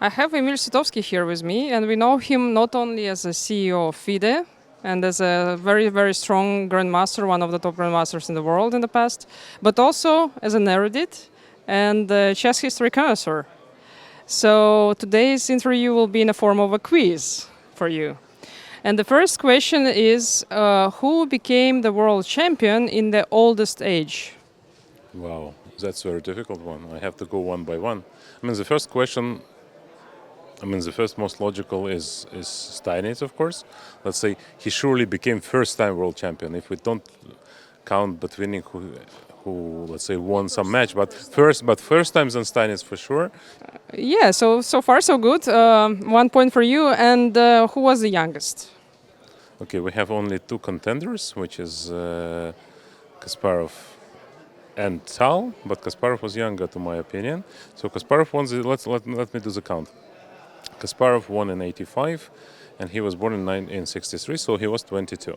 I have Emil Sutovsky here with me, and we know him not only as a CEO of FIDE and as a very, very strong grandmaster, one of the top grandmasters in the world in the past, but also as an erudite and a chess history connoisseur. So today's interview will be in the form of a quiz for you. And the first question is, who became the world champion in the oldest age? Wow, that's a very difficult one. I have to go one by one. The first question, the first most logical is Steinitz, of course. Let's say he surely became first-time world champion. If we don't count Botvinnik, who let's say won some match, but first times on Steinitz for sure. Yeah, so far so good. 1 point for you. And who was the youngest? Okay, we have only two contenders, which is Kasparov and Tal, but Kasparov was younger, to my opinion. So Kasparov won. Let me do the count. Kasparov won in '85, and he was born in '63, so he was 22.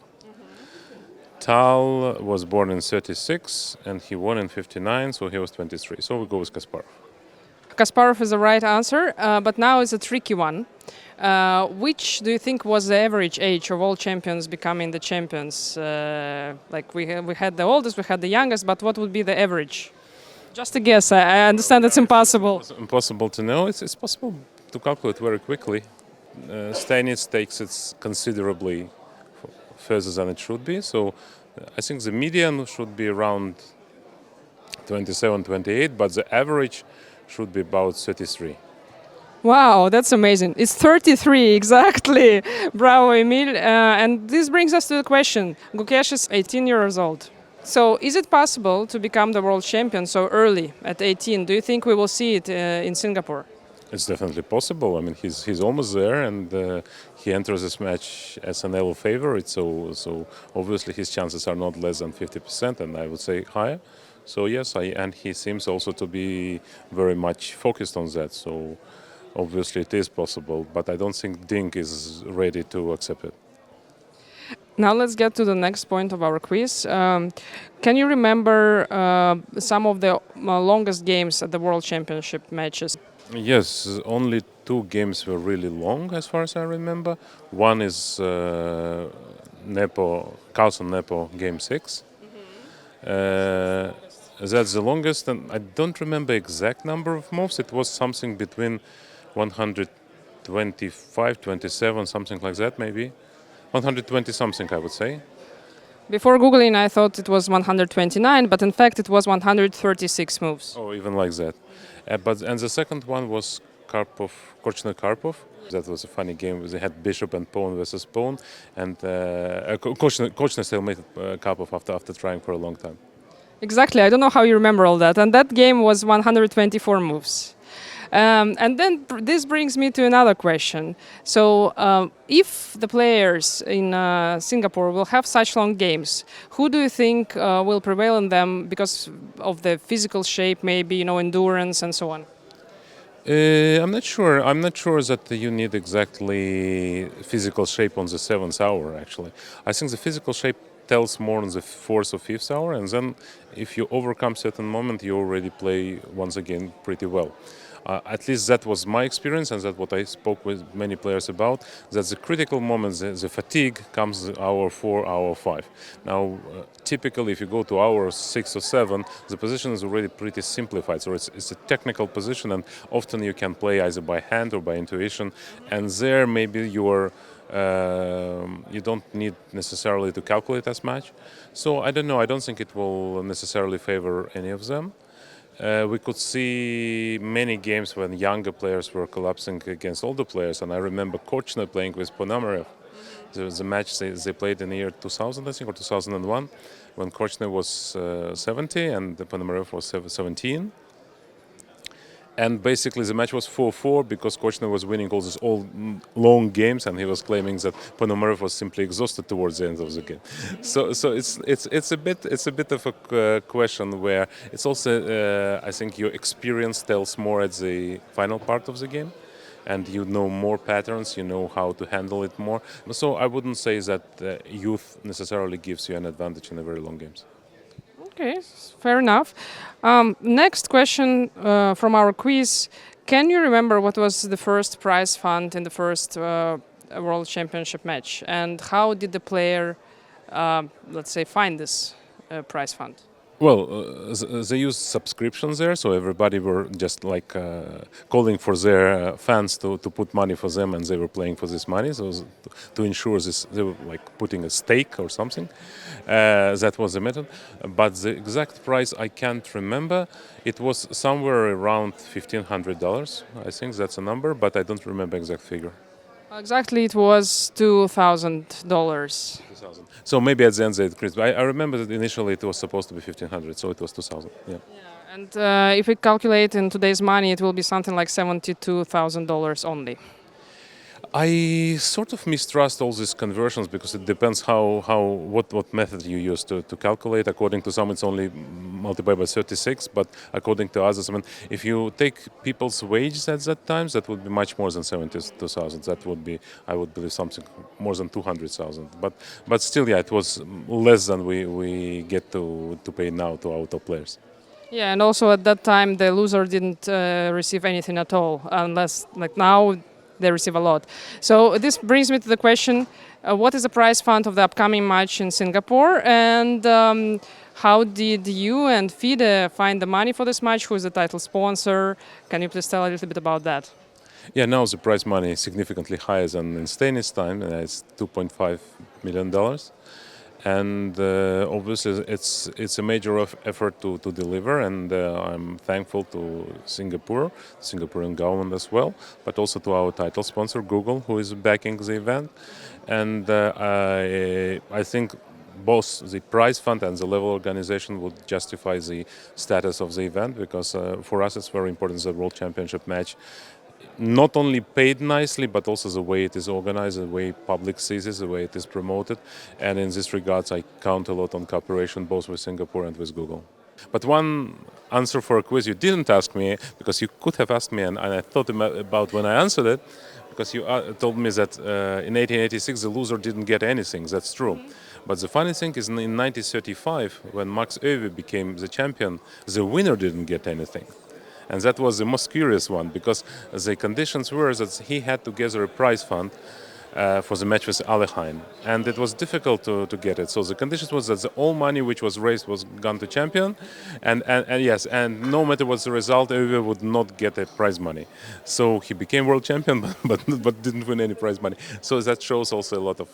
Tal was born in '36, and he won in '59, so he was 23. So we go with Kasparov. Kasparov is the right answer, but now it's a tricky one. Which do you think was the average age of all champions becoming the champions? Like we had the oldest, we had the youngest, but what would be the average? Just a guess. I understand it's impossible. It's impossible to know. It's possible to calculate very quickly. Steinitz takes it considerably further than it should be. So I think the median should be around 27, 28, but the average should be about 33. Wow, that's amazing. It's 33, exactly. Bravo, Emil. And this brings us to the question. Gukesh is 18 years old. So is it possible to become the world champion so early, at 18? Do you think we will see it in Singapore? It's definitely possible. He's almost there, and he enters this match as an Elo favorite. So obviously his chances are not less than 50%, and I would say higher. So yes, and he seems also to be very much focused on that. So obviously it is possible, but I don't think Dink is ready to accept it. Now let's get to the next point of our quiz. Can you remember some of the longest games at the World Championship matches? Yes, only two games were really long, as far as I remember. One is Carlson-Nepo Game 6. That's the longest, and I don't remember exact number of moves. It was something between 125, 27, something like that, maybe. 120 something, I would say. Before Googling, I thought it was 129, but in fact it was 136 moves. Oh, even like that. And the second one was Korchner-Karpov. That was a funny game. They had bishop and pawn versus pawn, and Korchner still made Karpov after trying for a long time. Exactly. I don't know how you remember all that. And that game was 124 moves. And then this brings me to another question. So if the players in Singapore will have such long games, who do you think will prevail in them because of the physical shape, maybe, endurance and so on? I'm not sure. I'm not sure that you need exactly physical shape on the 7th hour, actually. I think the physical shape tells more on the 4th or 5th hour, and then if you overcome certain moment, you already play once again pretty well. At least that was my experience, and that's what I spoke with many players about, that the critical moments, the fatigue comes hour 4, hour 5. Now, typically, if you go to hour 6 or 7, the position is already pretty simplified. So it's a technical position, and often you can play either by hand or by intuition, and there maybe you don't need necessarily to calculate as much. So I don't know. I don't think it will necessarily favor any of them. We could see many games when younger players were collapsing against older players, and I remember Korchner playing with Ponomarev. There was a match they played in the year 2000, I think, or 2001, when Korchner was 70 and Ponomarev was 17. And basically the match was 4-4 because Korchner was winning all these long games, and he was claiming that Ponomarev was simply exhausted towards the end of the game. So it's a bit of a question where it's also I think your experience tells more at the final part of the game, and you know more patterns, you know how to handle it more. So I wouldn't say that youth necessarily gives you an advantage in the very long games. Okay, fair enough. Next question from our quiz. can you remember what was the first prize fund in the first World Championship match, and how did the player, let's say, find this prize fund? Well, they use subscriptions there, so everybody were just like calling for their fans to put money for them, and they were playing for this money. So to ensure this, they were like putting a stake or something. That was the method. But the exact price I can't remember. It was somewhere around $1,500. I think that's a number, but I don't remember exact figure. Exactly, it was $2,000. 2000. So maybe at the end they increased. I remember that initially it was supposed to be 1,500, so it was 2,000. Yeah. Yeah, and if we calculate in today's money, it will be something like $72,000 only. I sort of mistrust all these conversions because it depends what method you use to calculate. According to some, it's only multiplied by 36, but according to others, I mean, if you take people's wages at that time, that would be much more than 72,000. That would be, I would believe, something more than 200,000. But still, yeah, it was less than we get to pay now to our top players. Yeah, and also at that time, the loser didn't receive anything at all, unless, like now, they receive a lot. So this brings me to the question, what is the prize fund of the upcoming match in Singapore, and how did you and FIDE find the money for this match? Who is the title sponsor? Can you please tell a little bit about that? Yeah, now the prize money is significantly higher than in Stani's time, and it's $2.5 million. And obviously, it's a major effort to deliver, and I'm thankful to Singaporean government as well, but also to our title sponsor, Google, who is backing the event. And I think both the prize fund and the level organization would justify the status of the event, because for us it's very important, the World Championship match not only paid nicely, but also the way it is organized, the way public sees it, the way it is promoted. And in this regards, I count a lot on cooperation both with Singapore and with Google. But one answer for a quiz you didn't ask me, because you could have asked me, and I thought about when I answered it, because you told me that in 1886 the loser didn't get anything. That's true. But the funny thing is, in 1935, when Max Euwe became the champion, the winner didn't get anything. And that was the most curious one, because the conditions were that he had to gather a prize fund for the match with Alekhine, and it was difficult to get it. So the conditions was that all money which was raised was gone to champion, and yes, and no matter what the result, Euwe would not get a prize money. So he became world champion, but didn't win any prize money. So that shows also a lot of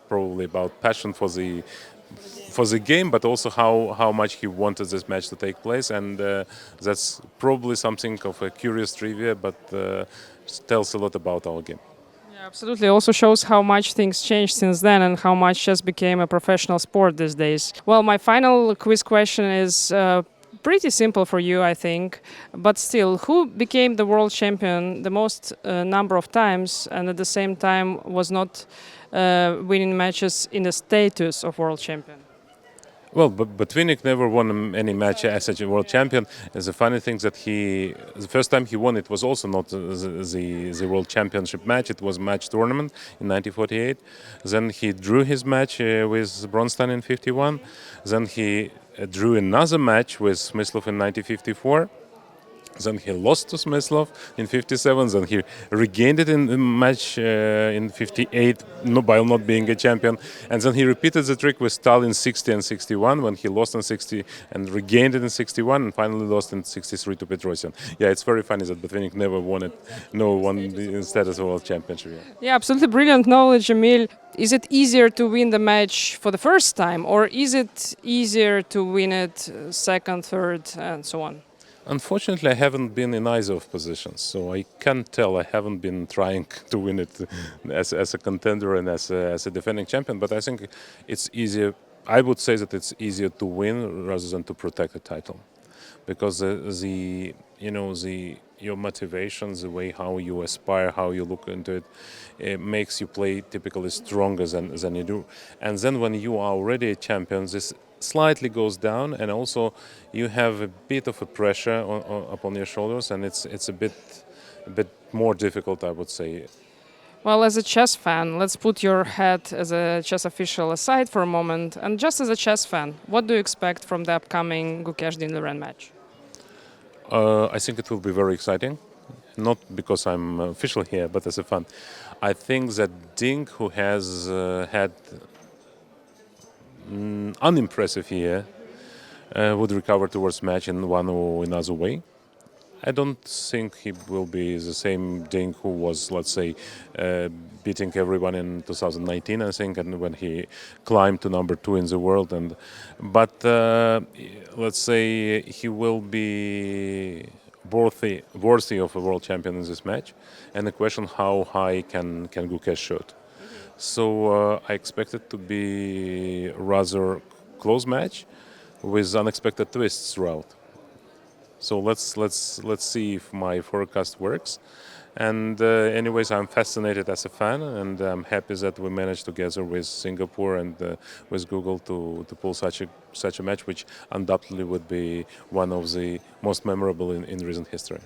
probably about passion for the game, but also how much he wanted this match to take place, and that's probably something of a curious trivia, but tells a lot about our game. Yeah, absolutely. Also shows how much things changed since then and how much chess became a professional sport these days. Well, my final quiz question is pretty simple for you, I think, but still, who became the world champion the most number of times and at the same time was not winning matches in the status of world champion? Well, but Vinnik never won any match as a world champion. It's a funny thing that the first time he won, it was also not the world championship match. It was a match tournament in 1948. Then he drew his match with Bronstein in 51. Then he drew another match with Smyslov in 1954. Then he lost to Smyslov in 57. Then he regained it in the match in 58 by not being a champion. And then he repeated the trick with Tal in 60 and 61 when he lost in 60 and regained it in 61 and finally lost in 63 to Petrosian. Yeah, it's very funny that Botvinnik never won it. No one instead as a world championship. Yeah, absolutely brilliant knowledge, Emil. Is it easier to win the match for the first time, or is it easier to win it second, third, and so on? Unfortunately, I haven't been in either of positions, so I can't tell. I haven't been trying to win it as a contender and as a defending champion, but I think it's easier. I would say that it's easier to win rather than to protect a title, because your motivations, the way how you aspire, how you look into it, it makes you play typically stronger than you do. And then when you are already a champion, this slightly goes down, and also you have a bit of a pressure upon your shoulders, and it's a bit more difficult, I would say. Well, as a chess fan, let's put your head as a chess official aside for a moment, and just as a chess fan, what do you expect from the upcoming Gukesh Liren match? I think it will be very exciting. not because I'm official here, but as a fan. I think that Ding, who has had unimpressive year, would recover towards match in one or another way. I don't think he will be the same Ding who was, let's say, beating everyone in 2019. I think, and when he climbed to number 2 in the world, but let's say he will be worthy of a world champion in this match. And the question how high can Gukesh shoot? So I expect it to be rather close match with unexpected twists throughout. So let's see if my forecast works. And anyways, I'm fascinated as a fan, and I'm happy that we managed together with Singapore and with Google to pull such a match, which undoubtedly would be one of the most memorable in recent history.